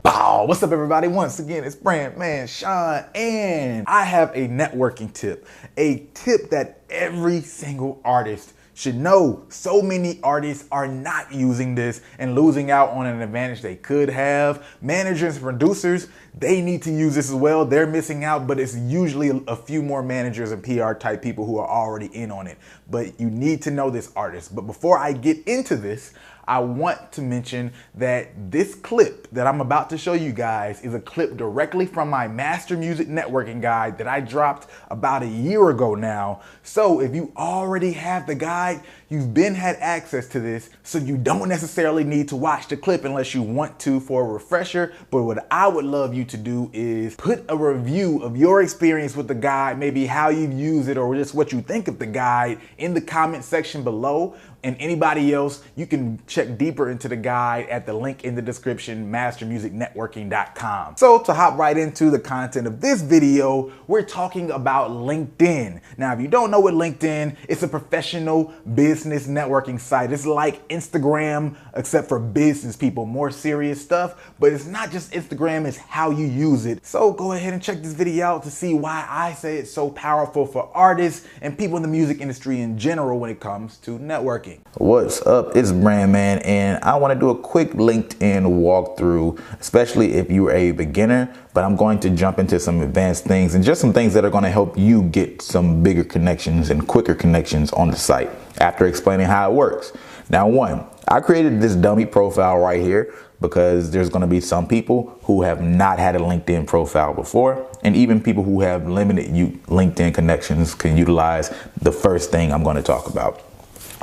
Bow! What's up, everybody? Once again, it's Brand Man Sean, and I have a networking tip. A tip that every single artist should know. So many artists are not using this and losing out on an advantage they could have. Managers and producers, they need to use this as well. They're missing out, but it's usually a few more managers and PR type people who are already in on it. But you need to know this artist. But before I get into this, I want to mention that this clip that I'm about to show you guys is a clip directly from my Master Music Networking Guide that I dropped about a year ago now. So if you already have the guide, you've had access to this, so you don't necessarily need to watch the clip unless you want to for a refresher. But what I would love you to do is put a review of your experience with the guide, maybe how you've used it or just what you think of the guide in the comment section below. And anybody else, you can check deeper into the guide at the link in the description, mastermusicnetworking.com. So to hop right into the content of this video, we're talking about LinkedIn. Now, if you don't know what LinkedIn, it's a professional business networking site. It's like Instagram, except for business people, more serious stuff. But it's not just Instagram, it's how you use it. So go ahead and check this video out to see why I say it's so powerful for artists and people in the music industry in general when it comes to networking. What's up? It's Brand Man, and I want to do a quick LinkedIn walkthrough, especially if you're a beginner, but I'm going to jump into some advanced things and just some things that are going to help you get some bigger connections and quicker connections on the site after explaining how it works. Now, one, I created this dummy profile right here because there's going to be some people who have not had a LinkedIn profile before, and even people who have limited LinkedIn connections can utilize the first thing I'm going to talk about.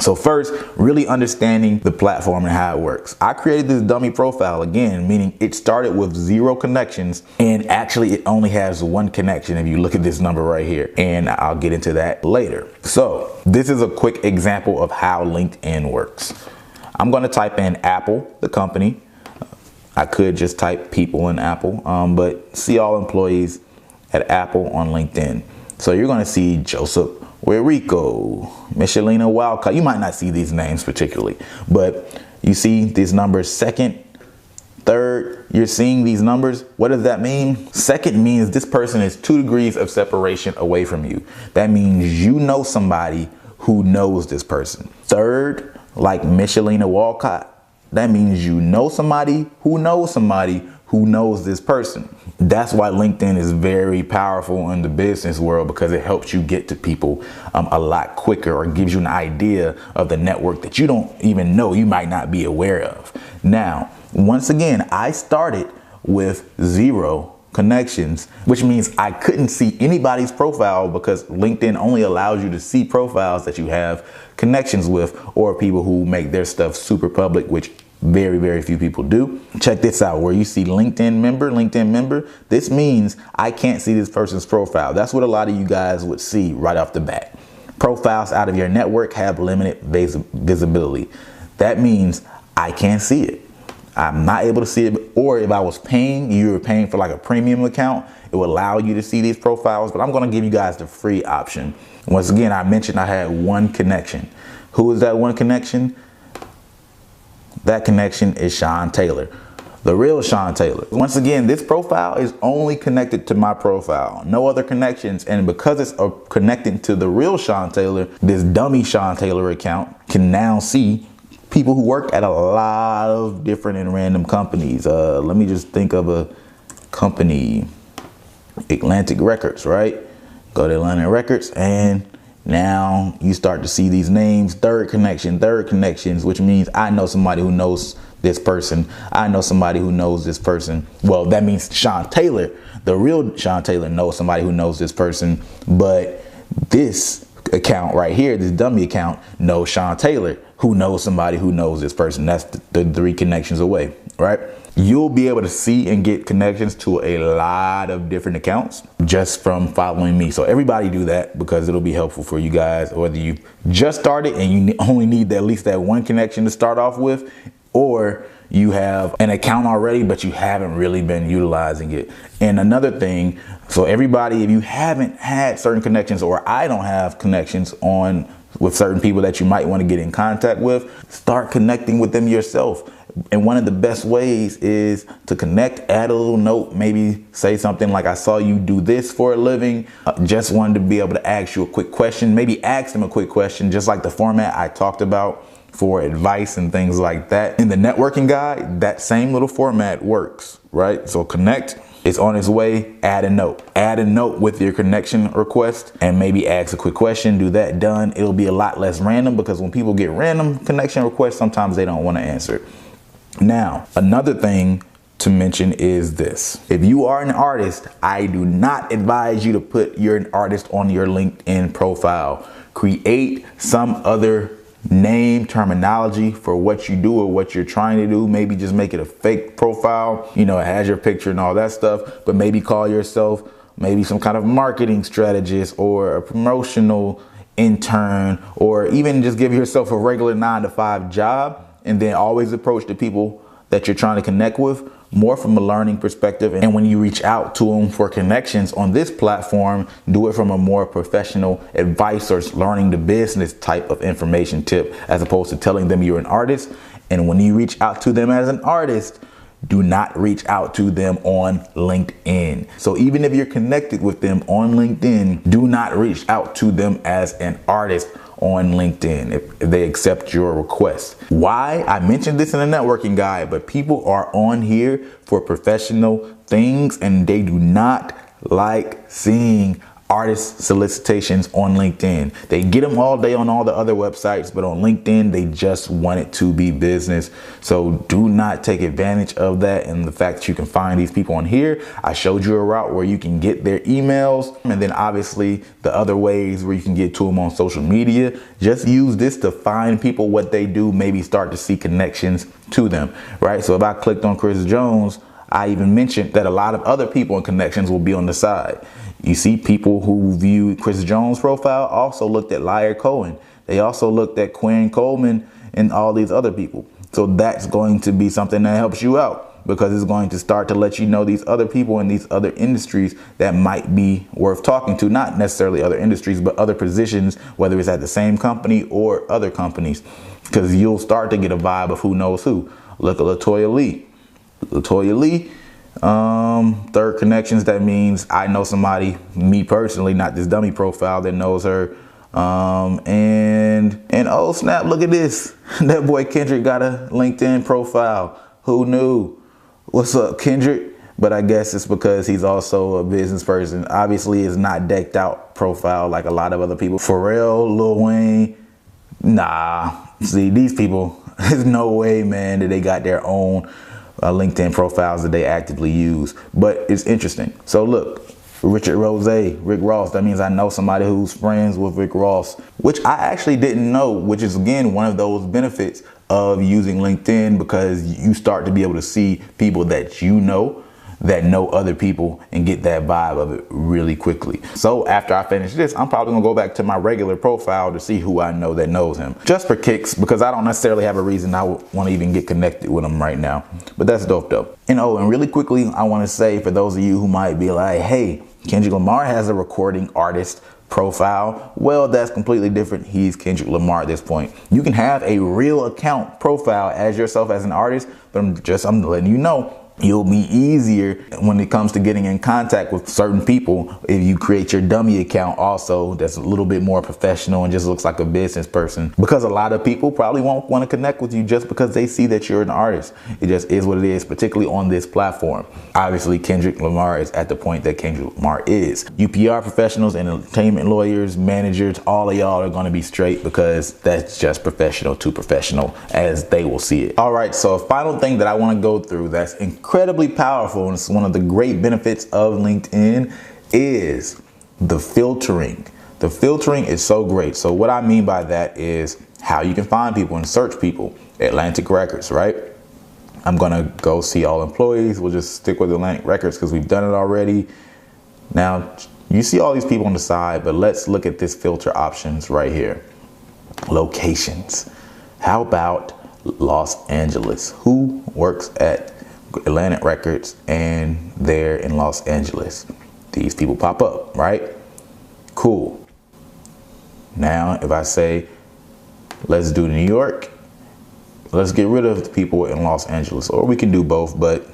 So first, really understanding the platform and how it works. I created this dummy profile again, meaning it started with 0 connections, and actually it only has 1 connection if you look at this number right here, and I'll get into that later. So this is a quick example of how LinkedIn works. I'm going to type in Apple, the company. I could just type people in Apple, but see all employees at Apple on LinkedIn. So you're going to see Joseph Rico, Michelina Wildcat. You might not see these names particularly, but you see these numbers, second, third, you're seeing these numbers. What does that mean? Second means this person is 2 degrees of separation away from you. That means you know somebody who knows this person. Third, like Michelina Wildcat, that means you know somebody who knows somebody who knows this person. That's why LinkedIn is very powerful in the business world, because it helps you get to people a lot quicker, or gives you an idea of the network that you don't even know, you might not be aware of. Now, once again, I started with 0 connections, which means I couldn't see anybody's profile because LinkedIn only allows you to see profiles that you have connections with, or people who make their stuff super public, which very, very few people do. Check this out, where you see LinkedIn member. This means I can't see this person's profile. That's what a lot of you guys would see right off the bat. Profiles out of your network have limited visibility. That means I can't see it. I'm not able to see it. Or if I was paying, you were paying for like a premium account, it would allow you to see these profiles, but I'm going to give you guys the free option. Once again, I mentioned I had 1 connection. Who is that 1 connection? That connection is Sean Taylor, the real Sean Taylor. Once again, this profile is only connected to my profile, no other connections. And because it's connected to the real Sean Taylor, this dummy Sean Taylor account can now see people who work at a lot of different and random companies. Let me just think of a company, Atlantic Records, right? Go to Atlantic Records, and now you start to see these names, third connections, which means I know somebody who knows this person. I know somebody who knows this person. Well, that means Sean Taylor, the real Sean Taylor, knows somebody who knows this person. But this account right here, this dummy account, knows Sean Taylor, who knows somebody who knows this person. That's the 3 connections away, right? You'll be able to see and get connections to a lot of different accounts just from following me. So everybody do that, because it'll be helpful for you guys, whether you just started and you only need at least that 1 connection to start off with, or you have an account already, but you haven't really been utilizing it. And another thing, so everybody, if you haven't had certain connections, or I don't have connections with certain people that you might want to get in contact with, start connecting with them yourself. And one of the best ways is to connect, add a little note, maybe say something like, I saw you do this for a living. Just wanted to be able to ask you a quick question. Maybe ask them a quick question, just like the format I talked about for advice and things like that. In the networking guide, that same little format works, right? So connect, it's on its way, add a note. Add a note with your connection request and maybe ask a quick question, do that, done. It'll be a lot less random, because when people get random connection requests, sometimes they don't want to answer it. Now, another thing to mention is this. If you are an artist, I do not advise you to put you're an artist on your LinkedIn profile. Create some other name, terminology for what you do or what you're trying to do. Maybe just make it a fake profile. You know, it has your picture and all that stuff, but maybe call yourself maybe some kind of marketing strategist or a promotional intern, or even just give yourself a regular 9-to-5 job. And then always approach the people that you're trying to connect with more from a learning perspective. And when you reach out to them for connections on this platform, do it from a more professional advice or learning the business type of information tip, as opposed to telling them you're an artist. And when you reach out to them as an artist, do not reach out to them on LinkedIn. So even if you're connected with them on LinkedIn, do not reach out to them as an artist on LinkedIn if they accept your request. Why? I mentioned this in the networking guide, but people are on here for professional things and they do not like seeing artist solicitations on LinkedIn. They get them all day on all the other websites, but on LinkedIn, they just want it to be business. So do not take advantage of that and the fact that you can find these people on here. I showed you a route where you can get their emails, and then obviously the other ways where you can get to them on social media. Just use this to find people, what they do, maybe start to see connections to them, right? So if I clicked on Chris Jones, I even mentioned that a lot of other people in connections will be on the side. You see people who view Chris Jones' profile also looked at Liar Cohen. They also looked at Quinn Coleman and all these other people. So that's going to be something that helps you out, because it's going to start to let you know these other people in these other industries that might be worth talking to. Not necessarily other industries, but other positions, whether it's at the same company or other companies, because you'll start to get a vibe of who knows who. Look at LaToya Lee. LaToya Lee. Third connections, that means I know somebody, me personally, not this dummy profile, that knows her. And oh snap, look at this. That boy Kendrick got a LinkedIn profile. Who knew? What's up, Kendrick? But I guess it's because he's also a business person. Obviously, it's not decked out profile like a lot of other people. Pharrell, Lil Wayne, nah. See, these people, there's no way, man, that they got their own LinkedIn profiles that they actively use. But it's interesting. So look, Richard Rose, Rick Ross, that means I know somebody who's friends with Rick Ross, which I actually didn't know, which is again one of those benefits of using LinkedIn, because you start to be able to see people that you know that know other people and get that vibe of it really quickly. So after I finish this, I'm probably gonna go back to my regular profile to see who I know that knows him, just for kicks, because I don't necessarily have a reason I would want to even get connected with him right now. But that's dope though. And really quickly, I want to say, for those of you who might be like, hey, Kendrick Lamar has a recording artist profile. Well, that's completely different. He's Kendrick Lamar at this point. You can have a real account profile as yourself as an artist, but I'm letting you know, you'll be easier when it comes to getting in contact with certain people if you create your dummy account also that's a little bit more professional and just looks like a business person, because a lot of people probably won't want to connect with you just because they see that you're an artist. It just is what it is, particularly on this platform. Obviously, Kendrick Lamar is at the point that Kendrick Lamar is. UPR professionals and entertainment lawyers, managers, all of y'all are going to be straight, because that's just professional to professional as they will see it. All right, so a final thing that I want to go through that's incredibly powerful, and it's one of the great benefits of LinkedIn, is the filtering. The filtering is so great. So what I mean by that is how you can find people and search people. Atlantic Records, right? I'm gonna go see all employees. We'll just stick with Atlantic Records because we've done it already. Now you see all these people on the side, but let's look at this filter options right here. Locations. How about Los Angeles? Who works at Atlantic Records and they're in Los Angeles? These people pop up, right? Cool. Now if I say let's do New York, let's get rid of the people in Los Angeles, or we can do both, but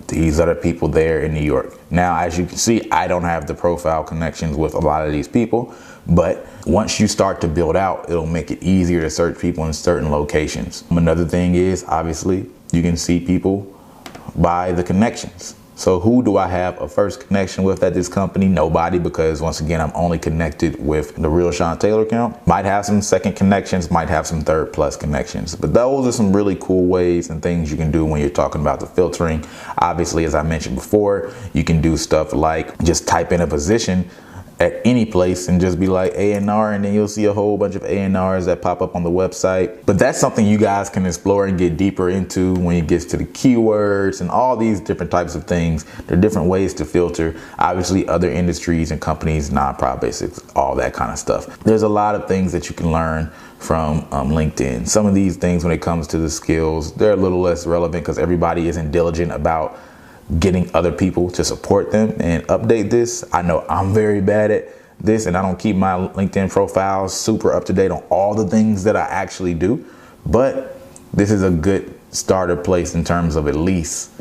these are the people there in New York. Now, as you can see, I don't have the profile connections with a lot of these people, but once you start to build out, it'll make it easier to search people in certain locations. Another thing is, obviously, you can see people by the connections. So who do I have a first connection with at this company? Nobody, because once again, I'm only connected with the real Sean Taylor account. Might have some second connections, might have some third plus connections, but those are some really cool ways and things you can do when you're talking about the filtering. Obviously, as I mentioned before, you can do stuff like just type in a position at any place and just be like A&R, and then you'll see a whole bunch of A&Rs that pop up on the website. But that's something you guys can explore and get deeper into when it gets to the keywords and all these different types of things. There are different ways to filter. Obviously, other industries and companies, non-profits, all that kind of stuff. There's a lot of things that you can learn from LinkedIn. Some of these things, when it comes to the skills, they're a little less relevant because everybody isn't diligent about getting other people to support them and update this. I know I'm very bad at this, and I don't keep my LinkedIn profile super up to date on all the things that I actually do, but this is a good starter place in terms of at least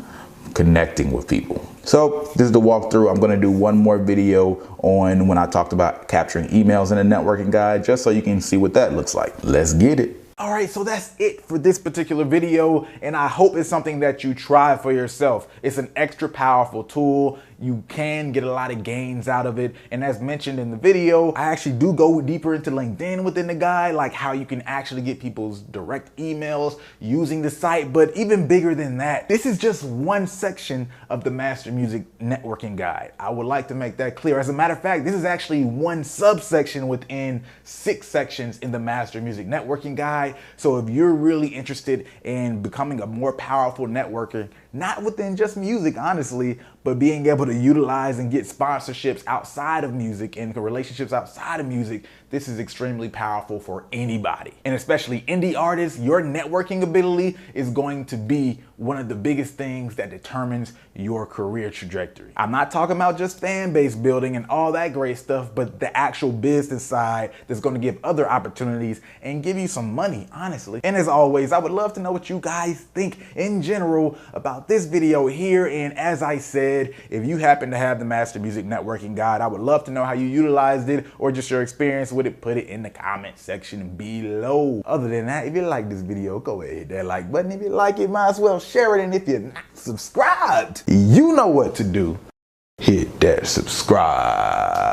connecting with people. So this is the walkthrough. I'm going to do one more video on when I talked about capturing emails in a networking guide, just so you can see what that looks like. Let's get it. All right, so that's it for this particular video, and I hope it's something that you try for yourself. It's an extra powerful tool. You can get a lot of gains out of it, and as mentioned in the video, I actually do go deeper into LinkedIn within the guide, like how you can actually get people's direct emails using the site. But even bigger than that, this is just one section of the Master Music Networking Guide. I would like to make that clear. As a matter of fact, this is actually one subsection within 6 sections in the Master Music Networking Guide. So if you're really interested in becoming a more powerful networker, not within just music, honestly, but being able to utilize and get sponsorships outside of music and relationships outside of music, this is extremely powerful for anybody. And especially indie artists, your networking ability is going to be one of the biggest things that determines your career trajectory. I'm not talking about just fan base building and all that great stuff, but the actual business side that's going to give other opportunities and give you some money, honestly. And as always, I would love to know what you guys think in general about this video here. And as I said, if you happen to have the Master Music Networking Guide, I would love to know how you utilized it or just your experience with it. Put it in the comment section below. Other than that, if you like this video, go ahead, hit that like button. If you like it, might as well share it. And if you're not subscribed, you know what to do. Hit that subscribe